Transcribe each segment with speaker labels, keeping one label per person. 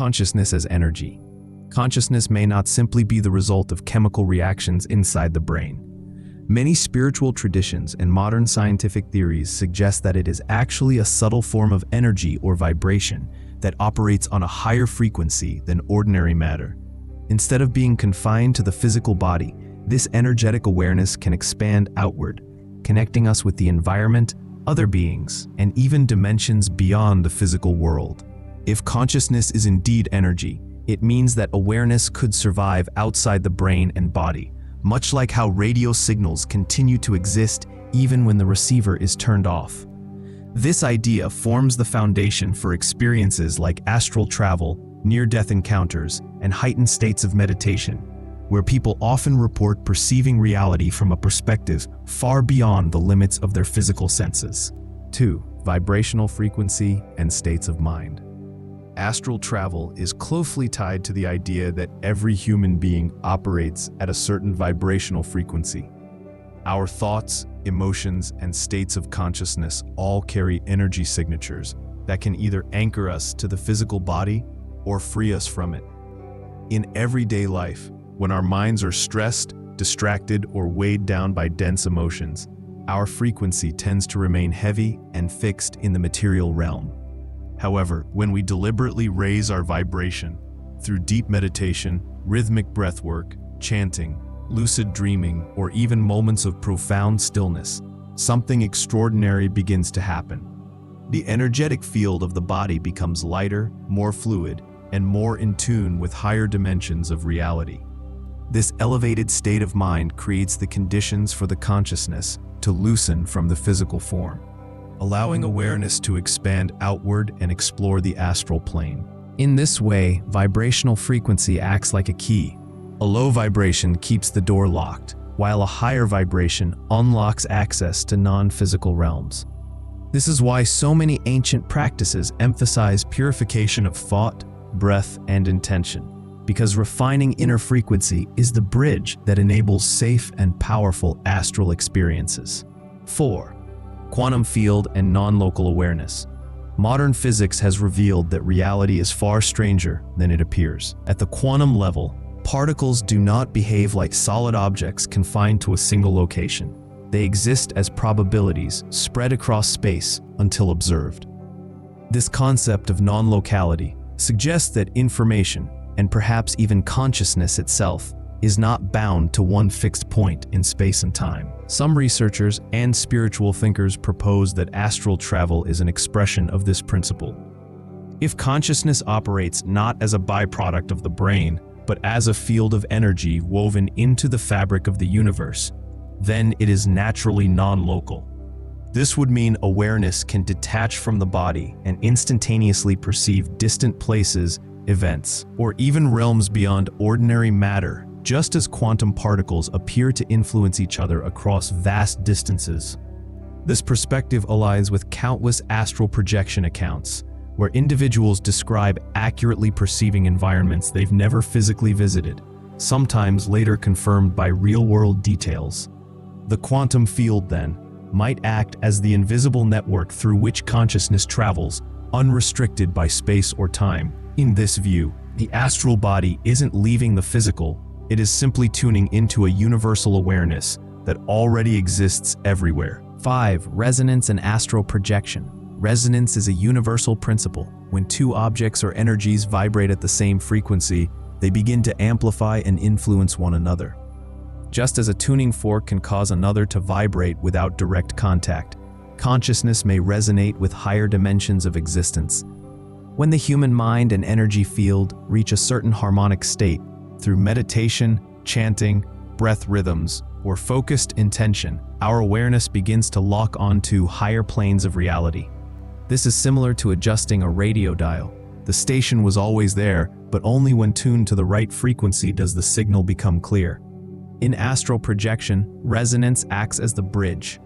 Speaker 1: Consciousness as energy. Consciousness may not simply be the result of chemical reactions inside the brain. Many spiritual traditions and modern scientific theories suggest that it is actually a subtle form of energy or vibration that operates on a higher frequency than ordinary matter. Instead of being confined to the physical body, this energetic awareness can expand outward, connecting us with the environment, other beings, and even dimensions beyond the physical world. If consciousness is indeed energy, it means that awareness could survive outside the brain and body, much like how radio signals continue to exist even when the receiver is turned off. This idea forms the foundation for experiences like astral travel, near-death encounters, and heightened states of meditation, where people often report perceiving reality from a perspective far beyond the limits of their physical senses. 2. Vibrational frequency and states of mind. Astral travel is closely tied to the idea that every human being operates at a certain vibrational frequency. Our thoughts, emotions, and states of consciousness all carry energy signatures that can either anchor us to the physical body or free us from it. In everyday life, when our minds are stressed, distracted, or weighed down by dense emotions, our frequency tends to remain heavy and fixed in the material realm. However, when we deliberately raise our vibration through deep meditation, rhythmic breathwork, chanting, lucid dreaming, or even moments of profound stillness, something extraordinary begins to happen. The energetic field of the body becomes lighter, more fluid, and more in tune with higher dimensions of reality. This elevated state of mind creates the conditions for the consciousness to loosen from the physical form, allowing awareness to expand outward and explore the astral plane. In this way, vibrational frequency acts like a key. A low vibration keeps the door locked, while a higher vibration unlocks access to non-physical realms. This is why so many ancient practices emphasize purification of thought, breath, and intention, because refining inner frequency is the bridge that enables safe and powerful astral experiences. 4. Quantum field and non-local awareness. Modern physics has revealed that reality is far stranger than it appears. At the quantum level, particles do not behave like solid objects confined to a single location. They exist as probabilities spread across space until observed. This concept of non-locality suggests that information, and perhaps even consciousness itself, is not bound to one fixed point in space and time. Some researchers and spiritual thinkers propose that astral travel is an expression of this principle. If consciousness operates not as a byproduct of the brain, but as a field of energy woven into the fabric of the universe, then it is naturally non-local. This would mean awareness can detach from the body and instantaneously perceive distant places, events, or even realms beyond ordinary matter, just as quantum particles appear to influence each other across vast distances. This perspective aligns with countless astral projection accounts, where individuals describe accurately perceiving environments they've never physically visited, sometimes later confirmed by real-world details. The quantum field, then, might act as the invisible network through which consciousness travels, unrestricted by space or time. In this view, the astral body isn't leaving the physical, it is simply tuning into a universal awareness that already exists everywhere. 5. Resonance and astral projection. Resonance is a universal principle. When two objects or energies vibrate at the same frequency, they begin to amplify and influence one another. Just as a tuning fork can cause another to vibrate without direct contact, consciousness may resonate with higher dimensions of existence. When the human mind and energy field reach a certain harmonic state, through meditation, chanting, breath rhythms, or focused intention, our awareness begins to lock onto higher planes of reality. This is similar to adjusting a radio dial. The station was always there, but only when tuned to the right frequency does the signal become clear. In astral projection, resonance acts as the bridge.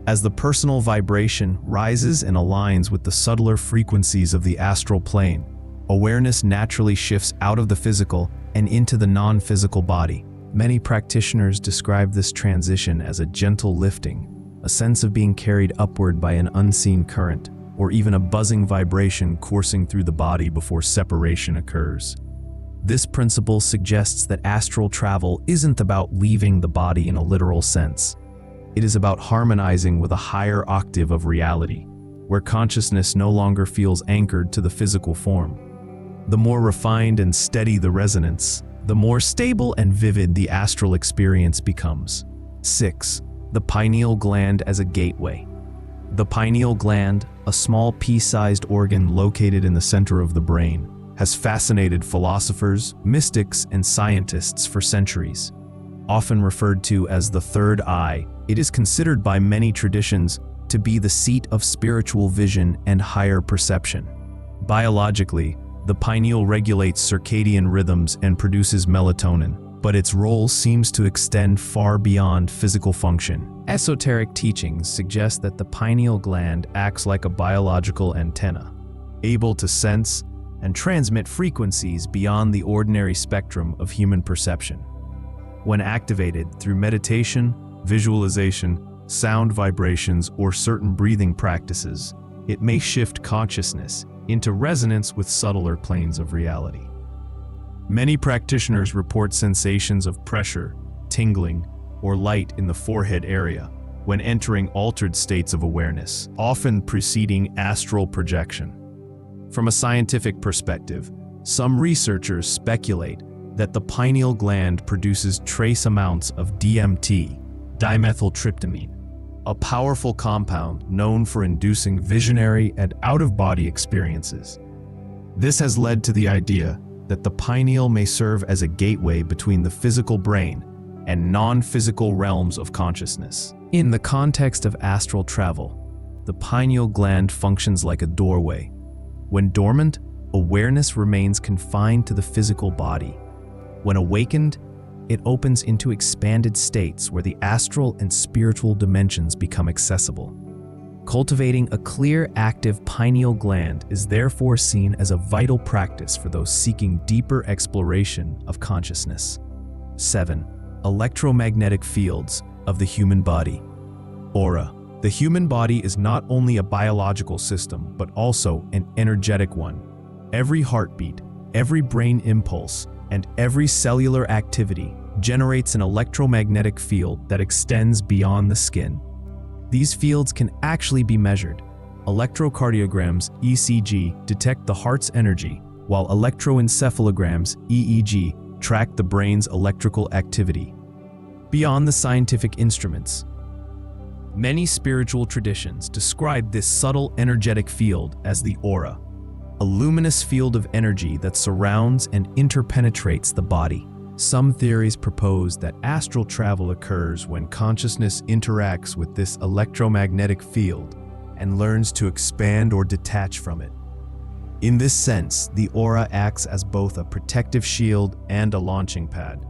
Speaker 1: As the personal vibration rises and aligns with the subtler frequencies of the astral plane, awareness naturally shifts out of the physical and into the non-physical body. Many practitioners describe this transition as a gentle lifting, a sense of being carried upward by an unseen current, or even a buzzing vibration coursing through the body before separation occurs. This principle suggests that astral travel isn't about leaving the body in a literal sense. It is about harmonizing with a higher octave of reality, where consciousness no longer feels anchored to the physical form. The more refined and steady the resonance, the more stable and vivid the astral experience becomes. 6. The pineal gland as a gateway. The pineal gland, a small pea-sized organ located in the center of the brain, has fascinated philosophers, mystics, and scientists for centuries. Often referred to as the third eye, it is considered by many traditions to be the seat of spiritual vision and higher perception. Biologically, the pineal regulates circadian rhythms and produces melatonin, but its role seems to extend far beyond physical function. Esoteric teachings suggest that the pineal gland acts like a biological antenna, able to sense and transmit frequencies beyond the ordinary spectrum of human perception. When activated through meditation, visualization, sound vibrations, or certain breathing practices, it may shift consciousness into resonance with subtler planes of reality. Many practitioners report sensations of pressure, tingling, or light in the forehead area when entering altered states of awareness, often preceding astral projection. From a scientific perspective, some researchers speculate that the pineal gland produces trace amounts of DMT, dimethyltryptamine, a powerful compound known for inducing visionary and out-of-body experiences. This has led to the idea that the pineal may serve as a gateway between the physical brain and non-physical realms of consciousness. In the context of astral travel, the pineal gland functions like a doorway. When dormant, awareness remains confined to the physical body. When awakened, it opens into expanded states where the astral and spiritual dimensions become accessible. Cultivating a clear, active pineal gland is therefore seen as a vital practice for those seeking deeper exploration of consciousness. 7. Electromagnetic fields of the human body. Aura. The human body is not only a biological system, but also an energetic one. Every heartbeat, every brain impulse, and every cellular activity generates an electromagnetic field that extends beyond the skin. These fields can actually be measured. Electrocardiograms, ECG, detect the heart's energy, while electroencephalograms, EEG, track the brain's electrical activity. Beyond the scientific instruments, many spiritual traditions describe this subtle energetic field as the aura, a luminous field of energy that surrounds and interpenetrates the body. Some theories propose that astral travel occurs when consciousness interacts with this electromagnetic field and learns to expand or detach from it. In this sense, the aura acts as both a protective shield and a launching pad.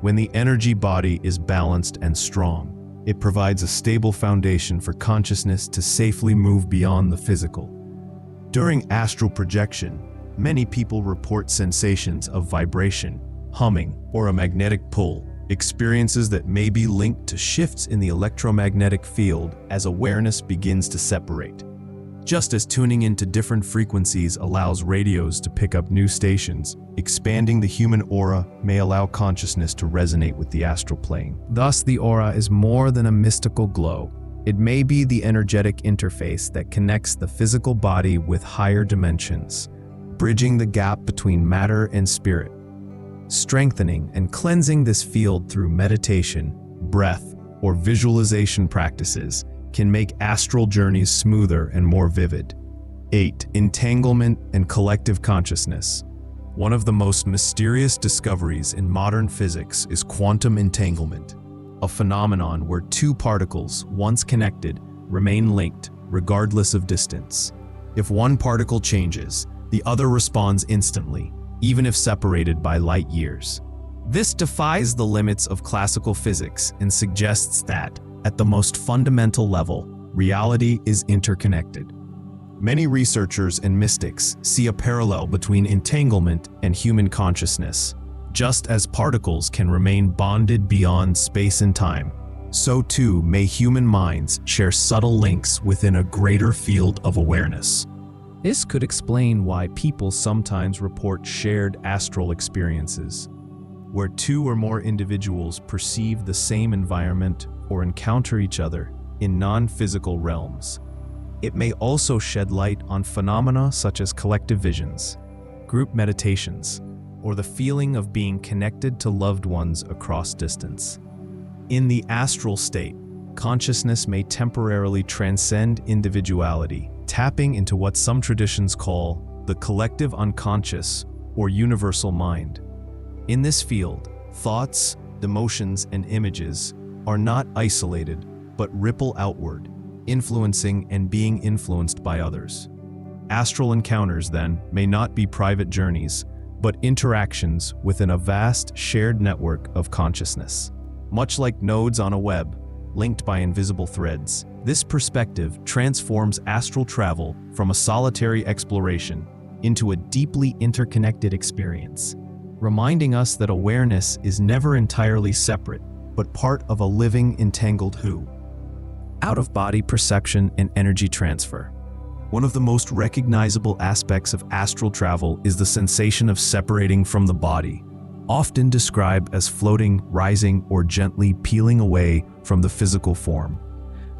Speaker 1: When the energy body is balanced and strong, it provides a stable foundation for consciousness to safely move beyond the physical. During astral projection, many people report sensations of vibration, humming, or a magnetic pull, experiences that may be linked to shifts in the electromagnetic field as awareness begins to separate. Just as tuning into different frequencies allows radios to pick up new stations, expanding the human aura may allow consciousness to resonate with the astral plane. Thus, the aura is more than a mystical glow. It may be the energetic interface that connects the physical body with higher dimensions, bridging the gap between matter and spirit. Strengthening and cleansing this field through meditation, breath, or visualization practices can make astral journeys smoother and more vivid. 8. Entanglement and collective consciousness. One of the most mysterious discoveries in modern physics is quantum entanglement, a phenomenon where two particles, once connected, remain linked regardless of distance. If one particle changes, the other responds instantly, even if separated by light years. This defies the limits of classical physics and suggests that, at the most fundamental level, reality is interconnected. Many researchers and mystics see a parallel between entanglement and human consciousness. Just as particles can remain bonded beyond space and time, so too may human minds share subtle links within a greater field of awareness. This could explain why people sometimes report shared astral experiences, where two or more individuals perceive the same environment or encounter each other in non-physical realms. It may also shed light on phenomena such as collective visions, group meditations, or the feeling of being connected to loved ones across distance. In the astral state, consciousness may temporarily transcend individuality, tapping into what some traditions call the collective unconscious or universal mind. In this field, thoughts, emotions, and images are not isolated, but ripple outward, influencing and being influenced by others. Astral encounters, then, may not be private journeys, but interactions within a vast shared network of consciousness. Much like nodes on a web, linked by invisible threads, this perspective transforms astral travel from a solitary exploration into a deeply interconnected experience, reminding us that awareness is never entirely separate, but part of a living, entangled who. Out-of-body perception and energy transfer. One of the most recognizable aspects of astral travel is the sensation of separating from the body, often described as floating, rising, or gently peeling away from the physical form.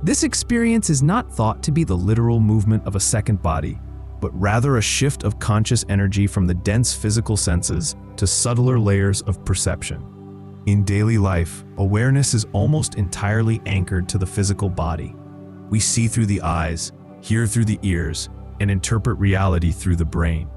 Speaker 1: This experience is not thought to be the literal movement of a second body, but rather a shift of conscious energy from the dense physical senses to subtler layers of perception. In daily life, awareness is almost entirely anchored to the physical body. We see through the eyes, hear through the ears, and interpret reality through the brain.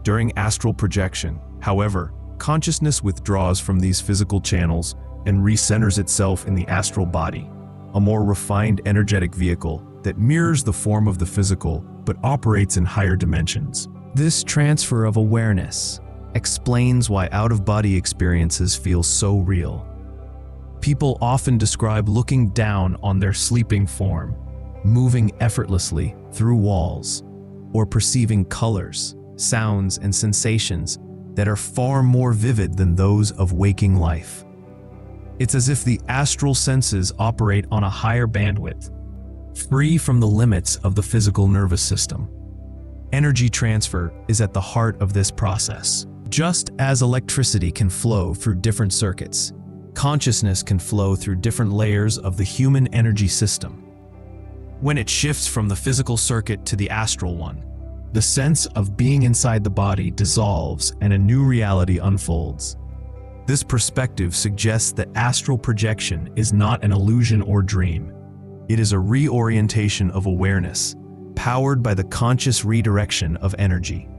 Speaker 1: During astral projection, however, consciousness withdraws from these physical channels and recenters itself in the astral body, a more refined energetic vehicle that mirrors the form of the physical but operates in higher dimensions. This transfer of awareness explains why out-of-body experiences feel so real. People often describe looking down on their sleeping form, moving effortlessly through walls, or perceiving colors, sounds, and sensations that are far more vivid than those of waking life. It's as if the astral senses operate on a higher bandwidth, free from the limits of the physical nervous system. Energy transfer is at the heart of this process. Just as electricity can flow through different circuits, consciousness can flow through different layers of the human energy system. When it shifts from the physical circuit to the astral one, the sense of being inside the body dissolves and a new reality unfolds. This perspective suggests that astral projection is not an illusion or dream. It is a reorientation of awareness, powered by the conscious redirection of energy.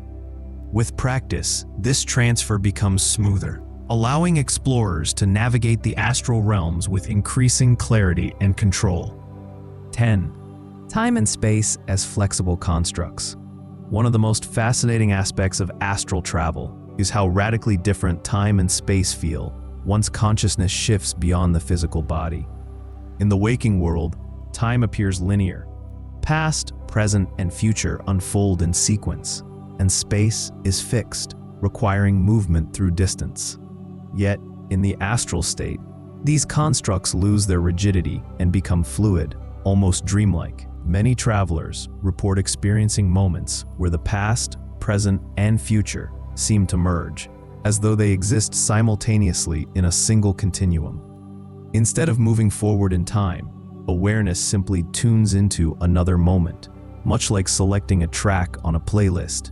Speaker 1: With practice, this transfer becomes smoother, allowing explorers to navigate the astral realms with increasing clarity and control. 10. Time and space as flexible constructs. One of the most fascinating aspects of astral travel is how radically different time and space feel once consciousness shifts beyond the physical body. In the waking world, time appears linear. Past, present, and future unfold in sequence, and space is fixed, requiring movement through distance. Yet, in the astral state, these constructs lose their rigidity and become fluid, almost dreamlike. Many travelers report experiencing moments where the past, present, and future seem to merge, as though they exist simultaneously in a single continuum. Instead of moving forward in time, awareness simply tunes into another moment, much like selecting a track on a playlist.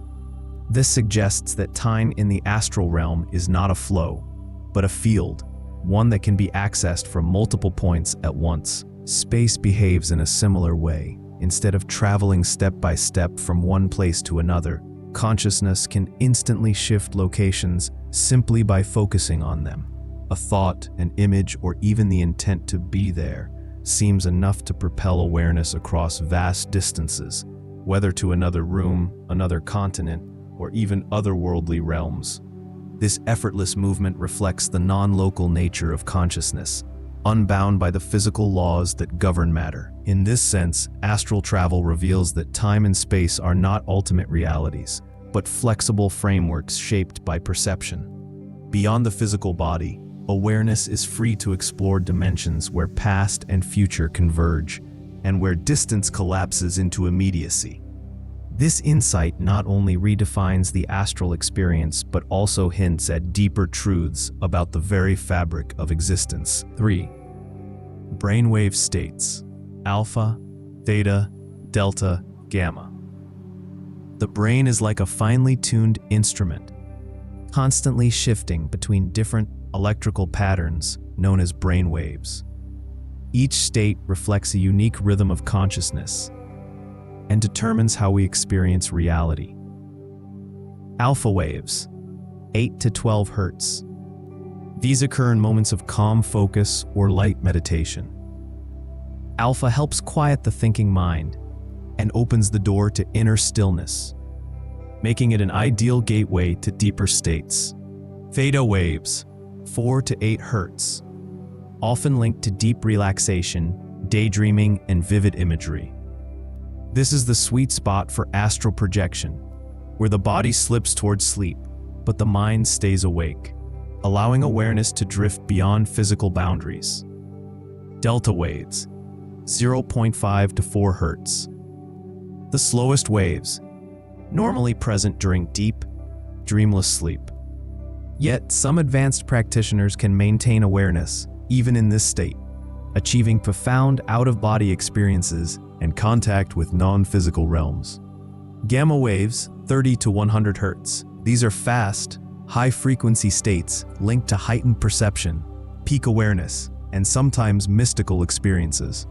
Speaker 1: This suggests that time in the astral realm is not a flow, but a field, one that can be accessed from multiple points at once. Space behaves in a similar way. Instead of traveling step by step from one place to another, consciousness can instantly shift locations simply by focusing on them. A thought, an image, or even the intent to be there seems enough to propel awareness across vast distances, whether to another room, another continent, or even otherworldly realms. This effortless movement reflects the non-local nature of consciousness, unbound by the physical laws that govern matter. In this sense, astral travel reveals that time and space are not ultimate realities, but flexible frameworks shaped by perception. Beyond the physical body, awareness is free to explore dimensions where past and future converge, and where distance collapses into immediacy. This insight not only redefines the astral experience, but also hints at deeper truths about the very fabric of existence. 3. Brainwave states: alpha, theta, delta, gamma. The brain is like a finely tuned instrument, constantly shifting between different electrical patterns known as brainwaves. Each state reflects a unique rhythm of consciousness and determines how we experience reality. Alpha waves, 8 to 12 hertz. These occur in moments of calm focus or light meditation. Alpha helps quiet the thinking mind and opens the door to inner stillness, making it an ideal gateway to deeper states. Theta waves, 4 to 8 hertz, often linked to deep relaxation, daydreaming, and vivid imagery. This is the sweet spot for astral projection, where the body slips towards sleep, but the mind stays awake, allowing awareness to drift beyond physical boundaries. Delta waves, 0.5 to 4 hertz. The slowest waves, normally present during deep, dreamless sleep. Yet, some advanced practitioners can maintain awareness, even in this state, achieving profound out-of-body experiences and contact with non-physical realms. Gamma waves, 30 to 100 hertz. These are fast, high-frequency states linked to heightened perception, peak awareness, and sometimes mystical experiences.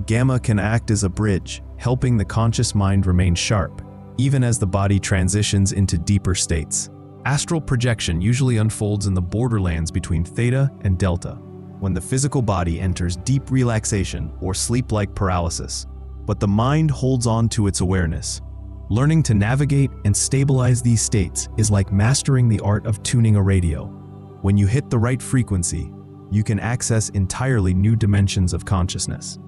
Speaker 1: Gamma can act as a bridge, helping the conscious mind remain sharp, even as the body transitions into deeper states. Astral projection usually unfolds in the borderlands between theta and delta, when the physical body enters deep relaxation or sleep-like paralysis, but the mind holds on to its awareness. Learning to navigate and stabilize these states is like mastering the art of tuning a radio. When you hit the right frequency, you can access entirely new dimensions of consciousness.